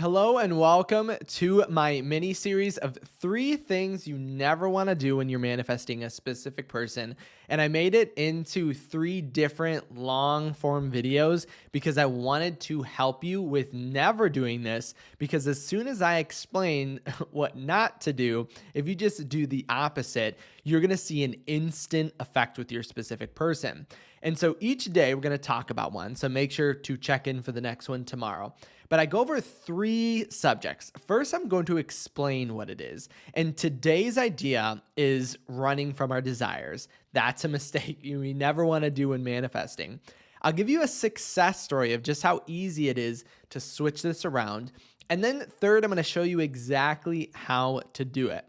Hello and welcome to my mini series of 3 things you never want to do when you're manifesting a specific person. And I made it into 3 different long form videos because I wanted to help you with never doing this. Because as soon as I explain what not to do, if you just do the opposite, you're going to see an instant effect with your specific person. And so each day we're going to talk about one. So make sure to check in for the next one tomorrow. But I go over 3 subjects. First, I'm going to explain what it is. And today's idea is running from our desires. That's a mistake we never want to do when manifesting. I'll give you a success story of just how easy it is to switch this around. And then third, I'm going to show you exactly how to do it.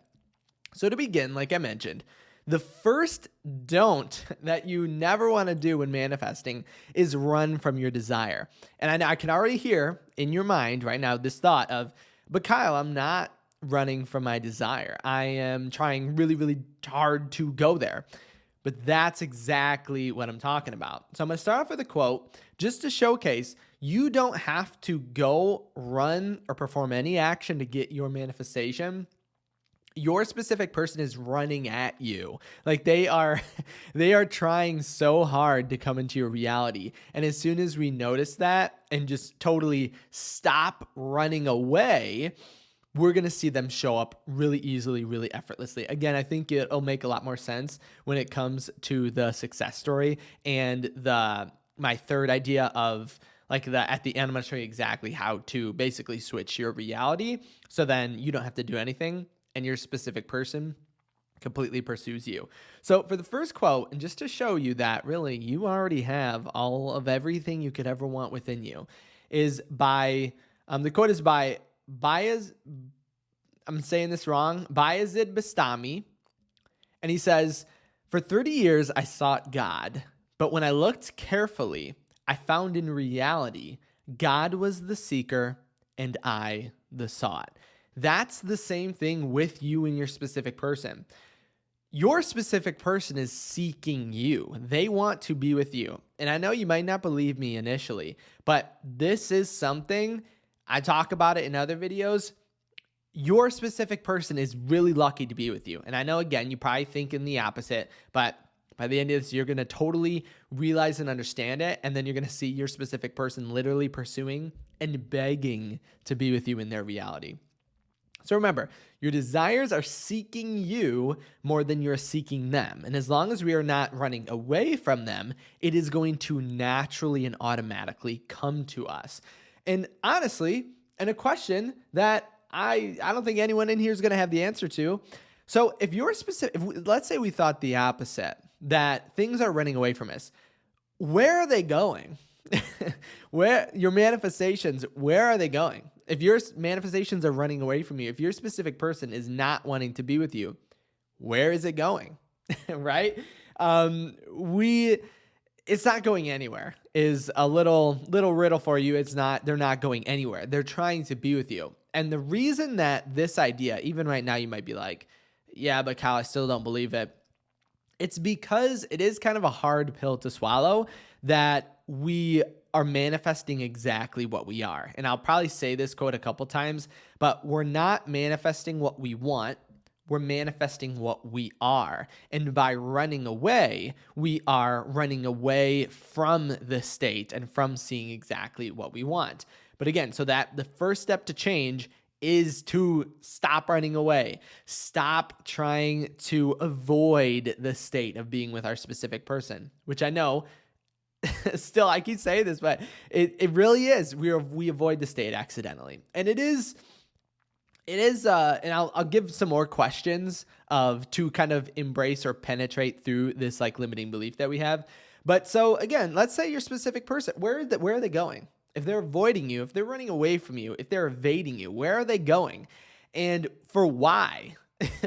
So to begin, like I mentioned, the first don't that you never want to do when manifesting is run from your desire. And I can already hear in your mind right now this thought of, but Kyle, I'm not running from my desire. I am trying really, really hard to go there. But that's exactly what I'm talking about. So I'm going to start off with a quote just to showcase you don't have to go run or perform any action to get your manifestation. Your specific person is running at you. Like they are trying so hard to come into your reality. And as soon as we notice that and just totally stop running away, we're going to see them show up really easily, really effortlessly. Again, I think it'll make a lot more sense when it comes to the success story and my third idea of at the end, I'm going to show you exactly how to basically switch your reality. So then you don't have to do anything and your specific person completely pursues you. So for the first quote, and just to show you that really you already have all of everything you could ever want within you, is by, the quote is by Bayez, I'm saying this wrong, Bayezid Bastami. And he says, "For 30 years I sought God, but when I looked carefully, I found in reality, God was the seeker and I the sought." That's the same thing with you and your specific person. Your specific person is seeking you. They want to be with you. And I know you might not believe me initially, but this is something I talk about it in other videos. Your specific person is really lucky to be with you. And I know, again, you probably thinking the opposite, but by the end of this, you're going to totally realize and understand it. And then you're going to see your specific person literally pursuing and begging to be with you in their reality. So remember, your desires are seeking you more than you're seeking them. And as long as we are not running away from them, it is going to naturally and automatically come to us. And honestly, and a question that I don't think anyone in here is going to have the answer to. So if you're specific, let's say we thought the opposite, that things are running away from us, where are they going? Where your manifestations, where are they going? If your manifestations are running away from you, if your specific person is not wanting to be with you, where is it going? Right? It's not going anywhere is a little riddle for you. They're not going anywhere. They're trying to be with you. And the reason that this idea, even right now, you might be like, yeah, but Kyle, I still don't believe it. It's because it is kind of a hard pill to swallow that we are manifesting exactly what we are. And I'll probably say this quote a couple times, but we're not manifesting what we want. We're manifesting what we are. And by running away, we are running away from the state and from seeing exactly what we want. But again, so that the first step to change is to stop running away. Stop trying to avoid the state of being with our specific person, which I know still, I keep saying this, but it really is. We avoid the state accidentally. And it is, and I'll give some more questions to kind of embrace or penetrate through this limiting belief that we have. But so again, let's say your specific person, where are they going? If they're avoiding you, if they're running away from you, if they're evading you, where are they going? And for why?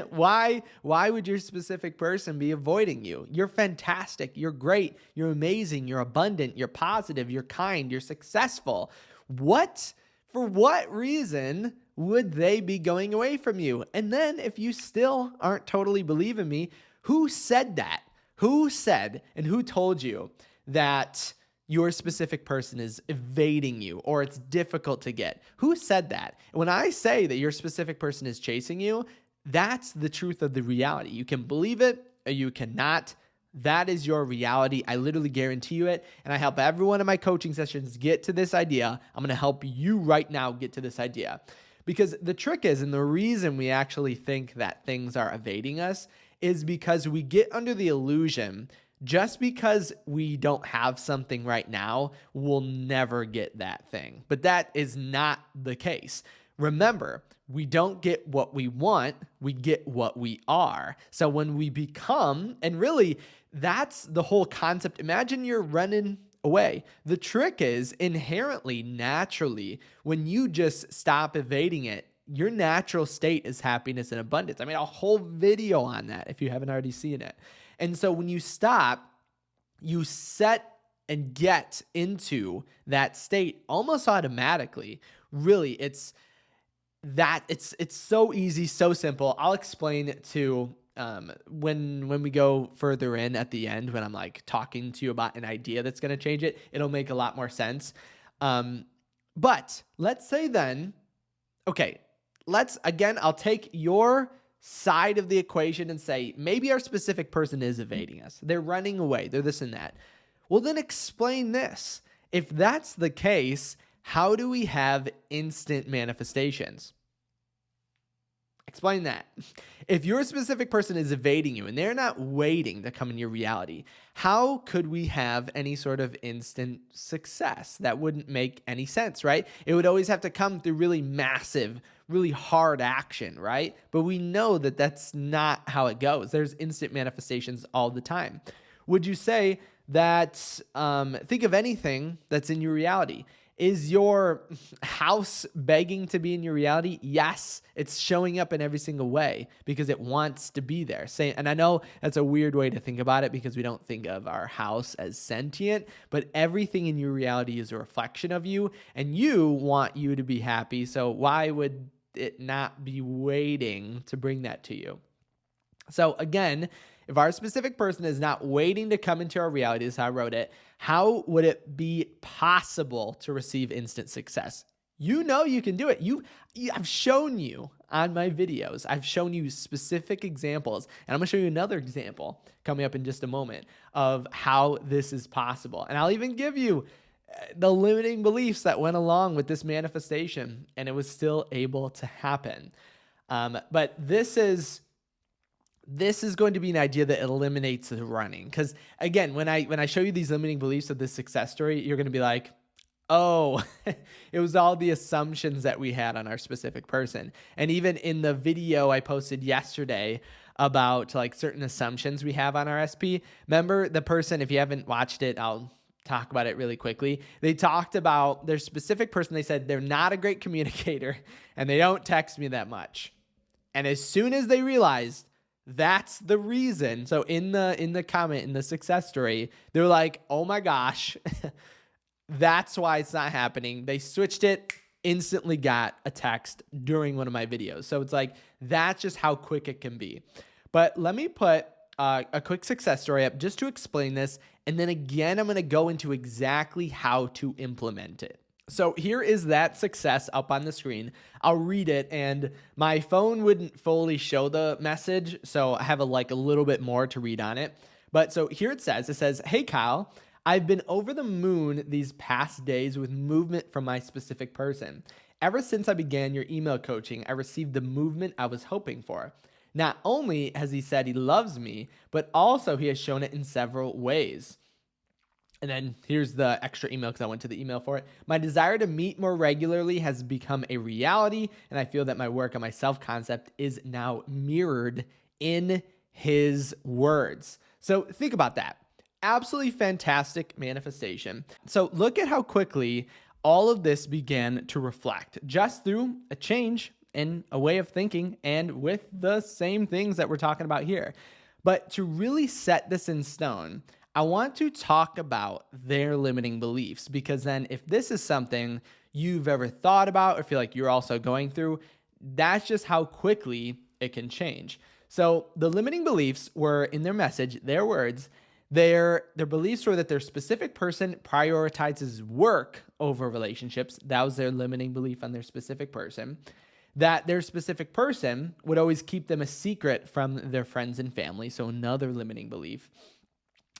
Why would your specific person be avoiding you? You're fantastic. You're great. You're amazing. You're abundant. You're positive. You're kind. You're successful. For what reason would they be going away from you? And then if you still aren't totally believing me, who said that? Who said and who told you that your specific person is evading you or it's difficult to get. Who said that? When I say that your specific person is chasing you, that's the truth of the reality. You can believe it or you cannot. That is your reality. I literally guarantee you it. And I help everyone in my coaching sessions get to this idea. I'm going to help you right now get to this idea. Because the trick is, and the reason we actually think that things are evading us is because we get under the illusion just because we don't have something right now, we'll never get that thing. But that is not the case. Remember, we don't get what we want, we get what we are. So when we become, and really, that's the whole concept. Imagine you're running away. The trick is inherently, naturally, when you just stop evading it, your natural state is happiness and abundance. I made a whole video on that if you haven't already seen it. And so when you stop, you set and get into that state almost automatically. Really, it's so easy, so simple. I'll explain it to when we go further in at the end, when I'm like talking to you about an idea that's going to change it, it'll make a lot more sense. But let's say then, okay, I'll take your side of the equation and say, maybe our specific person is evading us. They're running away. They're this and that. Well, then explain this. If that's the case, how do we have instant manifestations? Explain that. If your specific person is evading you and they're not waiting to come in your reality, how could we have any sort of instant success? That wouldn't make any sense, right? It would always have to come through really massive, really hard action, right? But we know that that's not how it goes. There's instant manifestations all the time. Would you say that, think of anything that's in your reality. Is your house begging to be in your reality? Yes, it's showing up in every single way because it wants to be there. And I know that's a weird way to think about it because we don't think of our house as sentient, but everything in your reality is a reflection of you, and you want you to be happy. So why would it not be waiting to bring that to you? So again, if our specific person is not waiting to come into our reality, is how I wrote it, how would it be possible to receive instant success? You know you can do it. I've shown you on my videos. I've shown you specific examples, and I'm going to show you another example coming up in just a moment of how this is possible. And I'll even give you the limiting beliefs that went along with this manifestation, and it was still able to happen. But this is going to be an idea that eliminates the running. Because again, when I show you these limiting beliefs of this success story, you're going to be like, oh, it was all the assumptions that we had on our specific person. And even in the video I posted yesterday about like certain assumptions we have on our SP, remember the person, if you haven't watched it, I'll talk about it really quickly. They talked about their specific person. They said they're not a great communicator and they don't text me that much. And as soon as they realized that's the reason. So in the comment, in the success story, they're like, oh my gosh, that's why it's not happening. They switched it, instantly got a text during one of my videos. So it's like, that's just how quick it can be. But let me put a quick success story up just to explain this. And then again, I'm going to go into exactly how to implement it. So here is that success up on the screen. I'll read it, and my phone wouldn't fully show the message, so I have a little bit more to read on it. But so here it says, hey Kyle, I've been over the moon these past days with movement from my specific person. Ever since I began your email coaching, I received the movement I was hoping for. Not only has he said he loves me, but also he has shown it in several ways. And then here's the extra email because I went to the email for it. My desire to meet more regularly has become a reality, and I feel that my work on my self-concept is now mirrored in his words. So think about that. Absolutely fantastic manifestation. So look at how quickly all of this began to reflect just through a change in a way of thinking and with the same things that we're talking about here. But to really set this in stone, I want to talk about their limiting beliefs, because then if this is something you've ever thought about or feel like you're also going through, that's just how quickly it can change. So the limiting beliefs were in their message, their words, Their beliefs were that their specific person prioritizes work over relationships. That was their limiting belief on their specific person. That their specific person would always keep them a secret from their friends and family. So another limiting belief.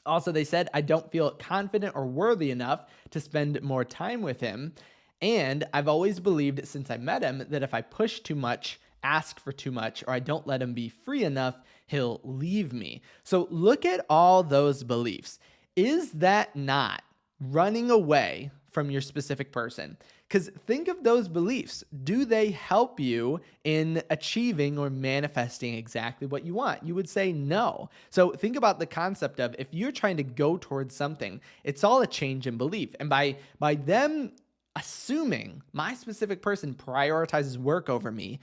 Also, they said, I don't feel confident or worthy enough to spend more time with him. And I've always believed since I met him that if I push too much, ask for too much, or I don't let him be free enough, he'll leave me. So look at all those beliefs. Is that not running away from your specific person? Because think of those beliefs. Do they help you in achieving or manifesting exactly what you want? You would say no. So think about the concept of if you're trying to go towards something, it's all a change in belief. And by them assuming my specific person prioritizes work over me,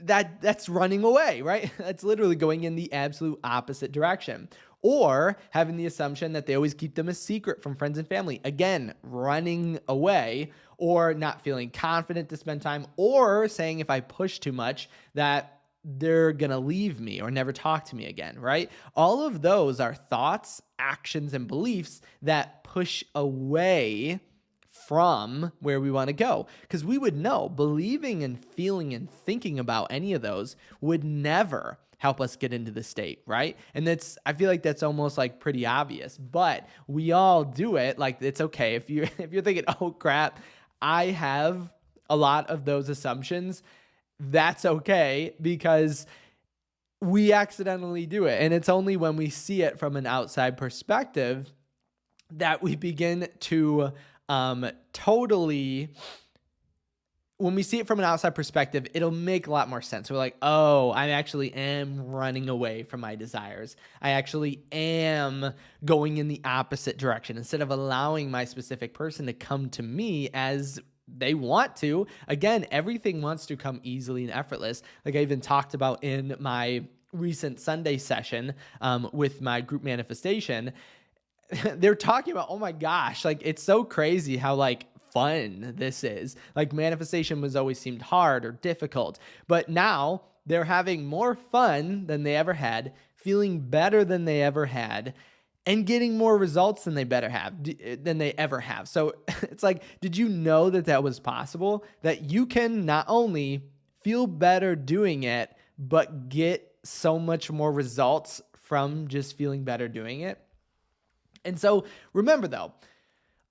that's running away, right? That's literally going in the absolute opposite direction. Or having the assumption that they always keep them a secret from friends and family. Again, running away, or not feeling confident to spend time, or saying if I push too much that they're going to leave me or never talk to me again, right? All of those are thoughts, actions, and beliefs that push away from where we want to go. Because we would know believing and feeling and thinking about any of those would never help us get into the state, right? And I feel like that's almost like pretty obvious, but we all do it. Like, it's okay if you're thinking, oh crap, I have a lot of those assumptions. That's okay, because we accidentally do it. And it's only when we see it from an outside perspective that we begin to when we see it from an outside perspective, it'll make a lot more sense. We're like, oh, I actually am running away from my desires. I actually am going in the opposite direction instead of allowing my specific person to come to me as they want to. Again, everything wants to come easily and effortless. Like I even talked about in my recent Sunday session with my group manifestation. They're talking about, oh my gosh, like it's so crazy how like fun this is. Like manifestation was always seemed hard or difficult, but now they're having more fun than they ever had, feeling better than they ever had, and getting more results than they ever have. So it's like, did you know that was possible? That you can not only feel better doing it, but get so much more results from just feeling better doing it. And so remember though,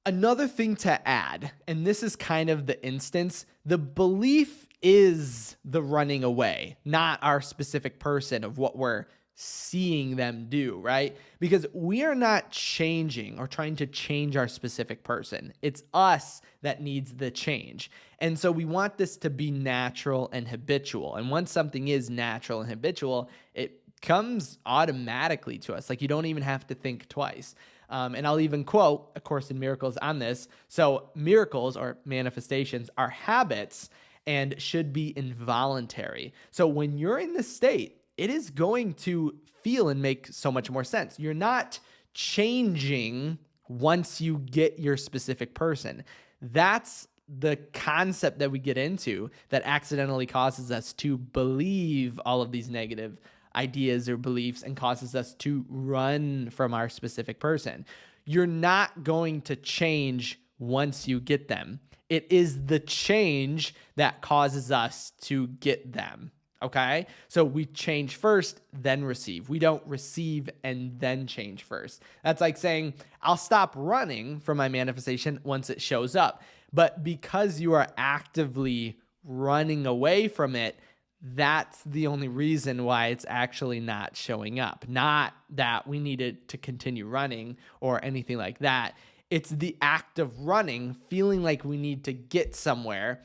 another thing to add, and this is kind of the instance, the belief is the running away, not our specific person of what we're seeing them do, right? Because we are not changing or trying to change our specific person. It's us that needs the change. And so we want this to be natural and habitual. And once something is natural and habitual, it comes automatically to us. Like you don't even have to think twice. And I'll even quote A Course in Miracles on this. So miracles or manifestations are habits and should be involuntary. So when you're in this state, it is going to feel and make so much more sense. You're not changing once you get your specific person. That's the concept that we get into that accidentally causes us to believe all of these negative ideas or beliefs and causes us to run from our specific person. You're not going to change once you get them. It is the change that causes us to get them. Okay? So we change first, then receive. We don't receive and then change first. That's like saying, I'll stop running from my manifestation once it shows up. But because you are actively running away from it, that's the only reason why it's actually not showing up. Not that we needed to continue running or anything like that. It's the act of running, feeling like we need to get somewhere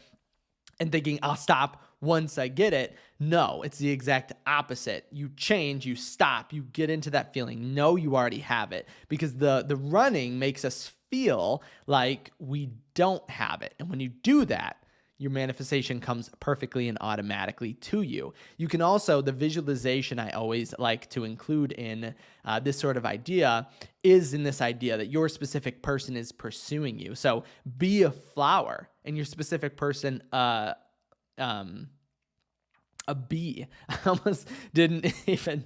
and thinking, I'll stop once I get it. No, it's the exact opposite. You change, you stop, you get into that feeling. No, you already have it, because the running makes us feel like we don't have it. And when you do that, your manifestation comes perfectly and automatically to you. You can also, the visualization I always like to include in this sort of idea is in this idea that your specific person is pursuing you. So be a flower and your specific person A bee. I almost didn't even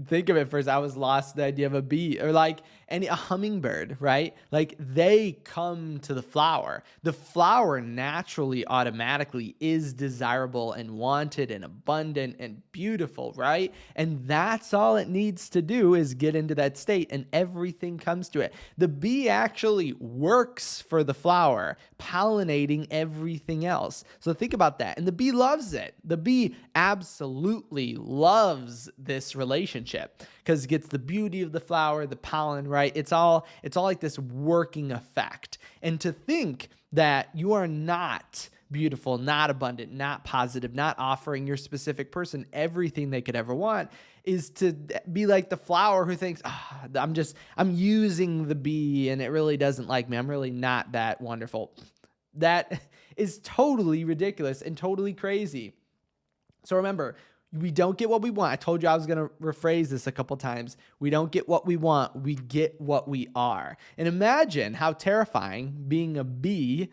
think of it first. I was lost the idea of a bee, or like a hummingbird, right? Like they come to the flower. The flower naturally, automatically is desirable and wanted and abundant and beautiful, right? And that's all it needs to do is get into that state and everything comes to it. The bee actually works for the flower, pollinating everything else. So think about that. And the bee loves it. The bee absolutely loves this relationship because it gets the beauty of the flower, the pollen, right? It's all like this working effect. And to think that you are not beautiful, not abundant, not positive, not offering your specific person everything they could ever want is to be like the flower who thinks, I'm using the bee and it really doesn't like me. I'm really not that wonderful. That is totally ridiculous and totally crazy. So remember, we don't get what we want. I told you I was going to rephrase this a couple times. We don't get what we want. We get what we are. And imagine how terrifying being a bee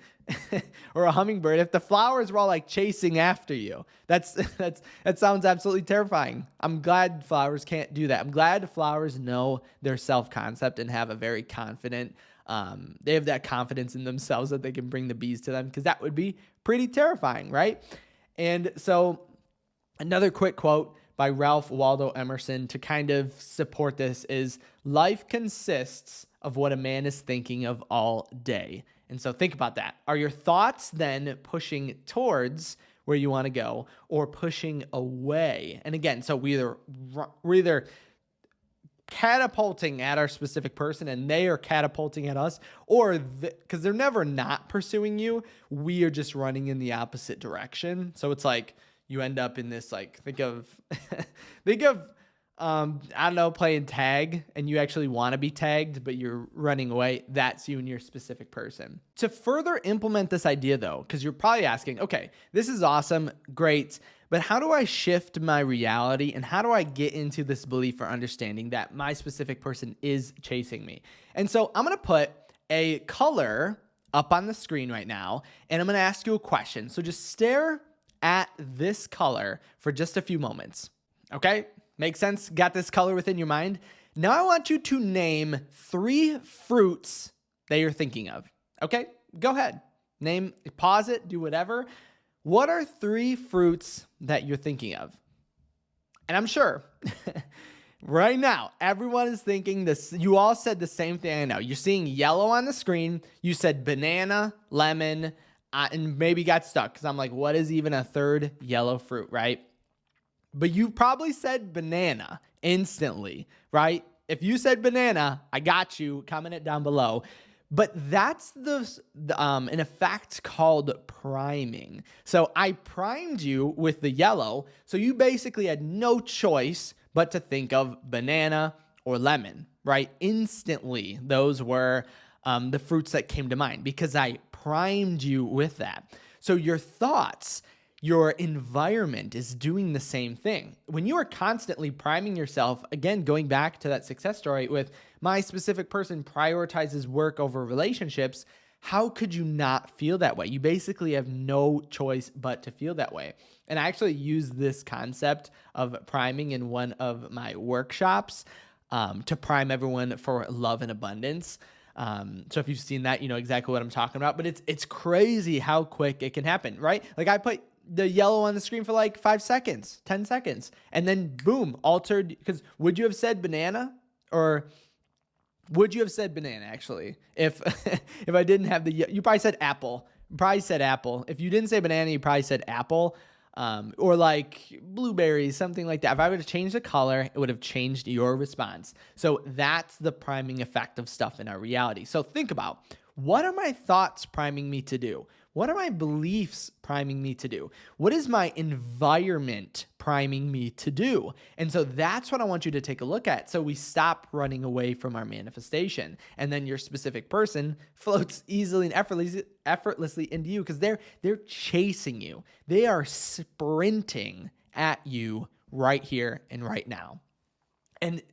or a hummingbird if the flowers were all like chasing after you. That sounds absolutely terrifying. I'm glad flowers can't do that. I'm glad flowers know their self-concept and have a very confident, they have that confidence in themselves that they can bring the bees to them, because that would be pretty terrifying, right? And so another quick quote by Ralph Waldo Emerson to kind of support this is, life consists of what a man is thinking of all day. And so think about that. Are your thoughts then pushing towards where you want to go or pushing away? And again, so we're either catapulting at our specific person and they are catapulting at us, or because they're never not pursuing you, we are just running in the opposite direction. So it's like, you end up in this, like, think of, I don't know, playing tag and you actually want to be tagged, but you're running away. That's you and your specific person. To further implement this idea though, because you're probably asking, okay, this is awesome, great, but how do I shift my reality and how do I get into this belief or understanding that my specific person is chasing me? And so I'm going to put a color up on the screen right now, and I'm going to ask you a question. So just stare at this color for just a few moments. Okay? Makes sense? Got this color within your mind? Now I want you to name 3 fruits that you're thinking of. Okay? Go ahead. Name, pause it, do whatever. What are 3 fruits that you're thinking of? And I'm sure right now, everyone is thinking this. You all said the same thing I know. You're seeing yellow on the screen. You said banana, lemon, and maybe got stuck because I'm like, what is even a third yellow fruit, right? But you probably said banana instantly, right? If you said banana, I got you. Comment it down below. But that's an effect called priming. So I primed you with the yellow, so you basically had no choice but to think of banana or lemon, right? Instantly, those were the fruits that came to mind because I primed you with that. So your thoughts, your environment is doing the same thing. When you are constantly priming yourself, again, going back to that success story with my specific person prioritizes work over relationships, how could you not feel that way? You basically have no choice but to feel that way. And I actually use this concept of priming in one of my workshops to prime everyone for love and abundance. So if you've seen that, you know exactly what I'm talking about, but it's crazy how quick it can happen, right? Like I put the yellow on the screen for like 5 seconds, 10 seconds, and then boom, altered. Because would you have said banana, or would you have said banana actually? If if I didn't have you probably said apple. If you didn't say banana, you probably said apple. Or like blueberries, something like that. If I were to change the color, it would have changed your response. So that's the priming effect of stuff in our reality. So think about, what are my thoughts priming me to do? What are my beliefs priming me to do? What is my environment priming me to do? And so that's what I want you to take a look at. So we stop running away from our manifestation. And then your specific person floats easily and effortlessly into you because they're chasing you. They are sprinting at you right here and right now. And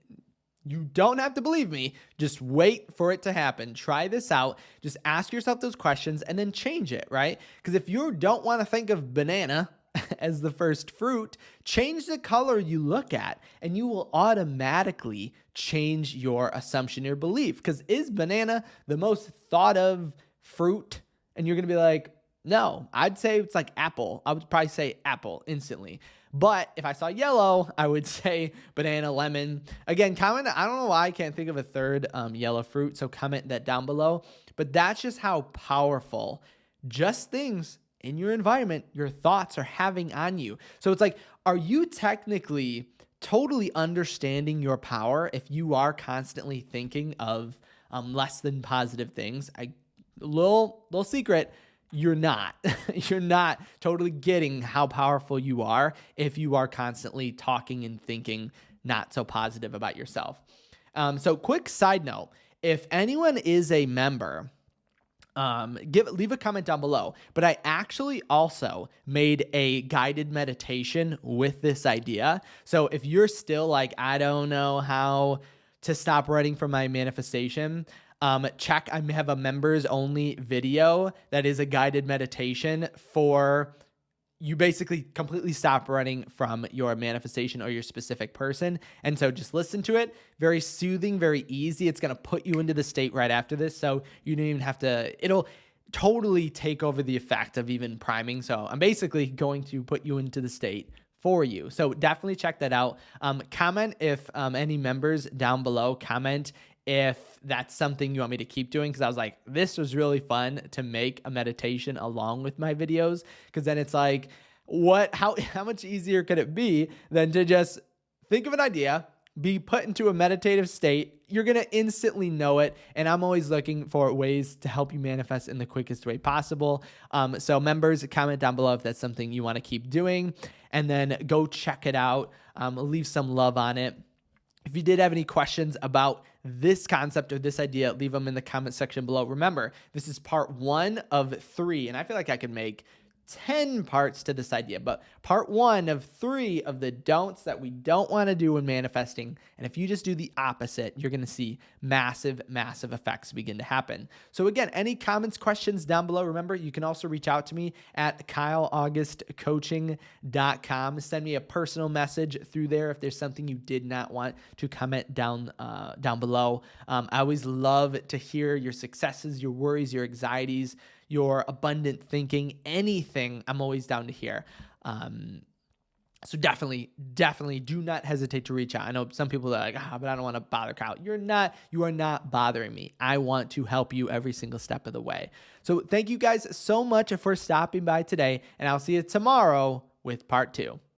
you don't have to believe me. Just wait for it to happen. Try this out. Just ask yourself those questions and then change it, right? Because if you don't want to think of banana, as the first fruit, change the color you look at, and you will automatically change your assumption, your belief. Because is banana the most thought of fruit? And you're going to be like, no, I'd say it's like apple. I would probably say apple instantly. But if I saw yellow, I would say banana, lemon. Again, comment. I don't know why I can't think of a third yellow fruit. So comment that down below. But that's just how powerful just things in your environment, your thoughts are having on you. So it's like, are you technically totally understanding your power if you are constantly thinking of less than positive things? Little secret. You're not. You're not totally getting how powerful you are if you are constantly talking and thinking not so positive about yourself. So quick side note, if anyone is a member, leave a comment down below. But I actually also made a guided meditation with this idea. So if you're still like, I don't know how to stop writing for my manifestation, check. I have a members only video that is a guided meditation for you. Basically completely stop running from your manifestation or your specific person. And so just listen to it. Very soothing, very easy. It's going to put you into the state right after this. So you don't even have to, it'll totally take over the effect of even priming. So I'm basically going to put you into the state for you. So definitely check that out. Comment if any members down below, comment if that's something you want me to keep doing. Cause I was like, this was really fun to make a meditation along with my videos. Cause then it's like, how much easier could it be than to just think of an idea, be put into a meditative state. You're going to instantly know it. And I'm always looking for ways to help you manifest in the quickest way possible. So members, comment down below if that's something you want to keep doing, and then go check it out. Leave some love on it. If you did have any questions about this concept or this idea, leave them in the comment section below. Remember, this is part 1 of 3, and I feel like I could make 10 parts to this idea, but part 1 of 3 of the don'ts that we don't want to do when manifesting. And if you just do the opposite, you're going to see massive, massive effects begin to happen. So again, any comments, questions down below. Remember, you can also reach out to me at kyleaugustcoaching.com. Send me a personal message through there if there's something you did not want to comment down below. I always love to hear your successes, your worries, your anxieties, your abundant thinking, anything. I'm always down to hear. So definitely do not hesitate to reach out. I know some people are like, but I don't want to bother Kyle. You are not bothering me. I want to help you every single step of the way. So thank you guys so much for stopping by today, and I'll see you tomorrow with part 2.